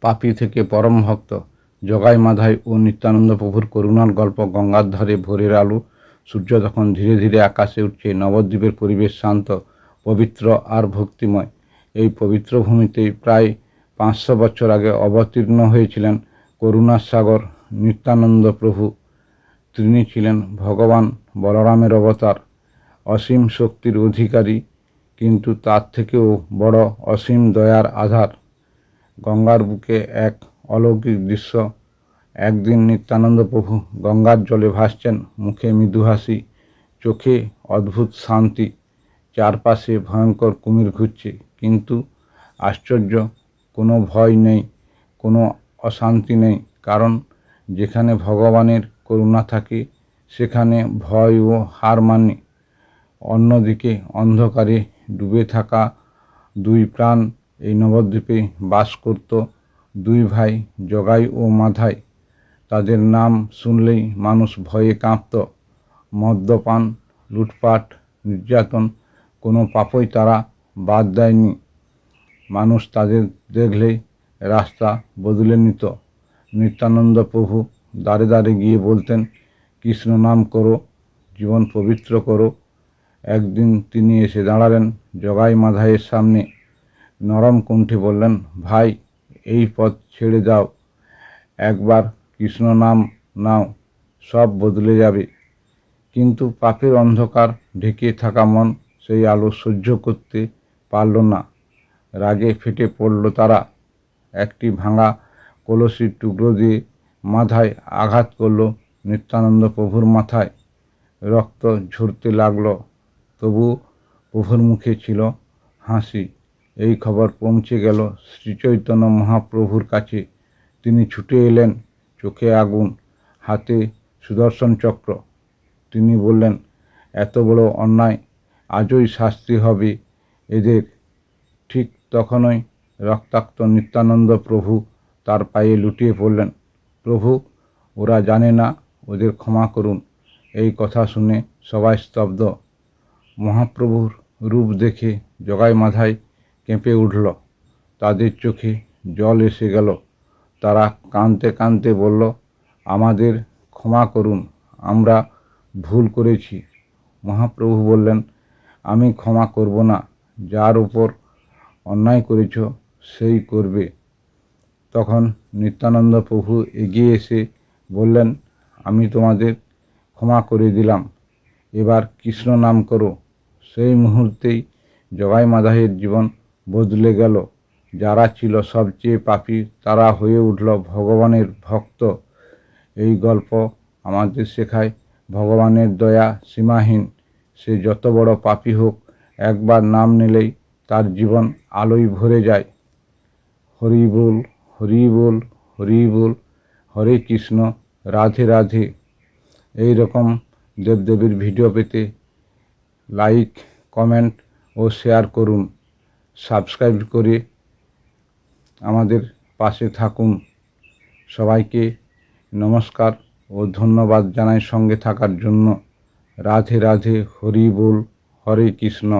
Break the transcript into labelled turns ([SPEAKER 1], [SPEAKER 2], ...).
[SPEAKER 1] পাপী থেকে পরম ভক্ত জগাই মাধাই ও নিত্যানন্দ প্রভুর করুণার গল্প। গঙ্গার ধারে ভোরের আলো, সূর্য তখন ধীরে ধীরে আকাশে উঠছে। নবদ্বীপের পরিবেশ শান্ত, পবিত্র আর ভক্তিময়। এই পবিত্র ভূমিতেই প্রায় 500 বছর আগে অবতীর্ণ হয়েছিলেন করুণার সাগর নিত্যানন্দ প্রভু। তিনি ছিলেন ভগবান বলরামের অবতার, অসীম শক্তির অধিকারী, কিন্তু তার থেকেও বড় অসীম দয়ার আধার। গঙ্গার বুকে এক অলৌকিক দৃশ্য। একদিন নিত্যানন্দ প্রভু গঙ্গার জলে ভাসছেন, মুখে মৃদু হাসি, চোখে অদ্ভুত শান্তি। চারপাশে ভয়ঙ্কর কুমির ঘুরছে, কিন্তু আশ্চর্য, কোনো ভয় নেই, কোনো অশান্তি নেই। কারণ যেখানে ভগবানের করুণা থাকে সেখানে ভয়ও হার মানে। অন্যদিকে অন্ধকারে ডুবে থাকা দুই প্রাণ এই নবদ্বীপে বাস করত, দুই ভাই জগাই ও মাধাই। তাদের নাম শুনলেই মানুষ ভয়ে কাঁপত। মদ্যপান, লুটপাট, নির্যাতন, কোনো পাপই তারা বাদ দেয়নি। মানুষ তাদের দেখলেই রাস্তা বদলে নিত। নিত্যানন্দ প্রভু দ্বারে দ্বারে গিয়ে বলতেন, কৃষ্ণ নাম করো, জীবন পবিত্র করো। একদিন তিনি এসে দাঁড়ালেন জগাই মাধাইয়ের সামনে, নরম কণ্ঠে বললেন, ভাই, এই পথ ছেড়ে দাও, একবার কৃষ্ণ নাম নাও, সব বদলে যাবে। কিন্তু পাপের অন্ধকার ঢেকে থাকা মন সেই আলো সহ্য করতে পারল না। রাগে ফেটে পড়ল তারা। একটি ভাঙা কলসির টুকরো দিয়ে মাথায় আঘাত করল নিত্যানন্দ প্রভুর মাথায়। রক্ত ঝরতে লাগলো, তবু প্রভুর মুখে ছিল হাসি। এই খবর পৌঁছে গেল শ্রীচৈতন্য মহাপ্রভুর কাছে। তিনি ছুটে এলেন, চোখে আগুন, হাতে সুদর্শন চক্র। তিনি বললেন, এত বড় অন্যায়, আজই শাস্তি হবে এদের। ঠিক তখনই রক্তাক্ত নিত্যানন্দ প্রভু তার পায়ে লুটিয়ে পড়লেন। প্রভু, ওরা জানে না, ওদের ক্ষমা করুন। এই কথা শুনে সবাই স্তব্ধ। মহাপ্রভুর রূপ দেখে জগাই মাধাই কেঁপে উঠল। তাদের চোখে জল এসে গেল। তারা কাঁদতে কাঁদতে বলল, আমাদের ক্ষমা করুন, আমরা ভুল করেছি। মহাপ্রভু বললেন, আমি ক্ষমা করব না, যার উপর অন্যায় করেছ সেই করবে। তখন নিত্যানন্দ প্রভু এগিয়ে এসে বললেন, আমি তোমাদের ক্ষমা করে দিলাম, এবার কৃষ্ণ নাম করো। সেই মুহূর্তেই জগাই মাধাইয়ের জীবন বদলে গেল। যারা ছিল সবচেয়ে পাপী তারা হয়ে উঠল ভগবানের ভক্ত। এই গল্প আমাদের শেখায়, ভগবানের দয়া সীমাহীন। সে যত বড় পাপী হোক, একবার নাম নিলেই তার জীবন আলোয় ভরে যায়। হরি বল, হরি বল, হরি বল, হরে কৃষ্ণ, রাধে রাধে। এই রকম দেবদেবীর ভিডিও পেতে লাইক, কমেন্ট ও শেয়ার করুন। সাবস্ক্রাইব করে আমাদের পাশে থাকুন। সবাইকে নমস্কার ও ধন্যবাদ জানাই সঙ্গে থাকার জন্য। রাধে রাধে, হরি বল, হরে কৃষ্ণ।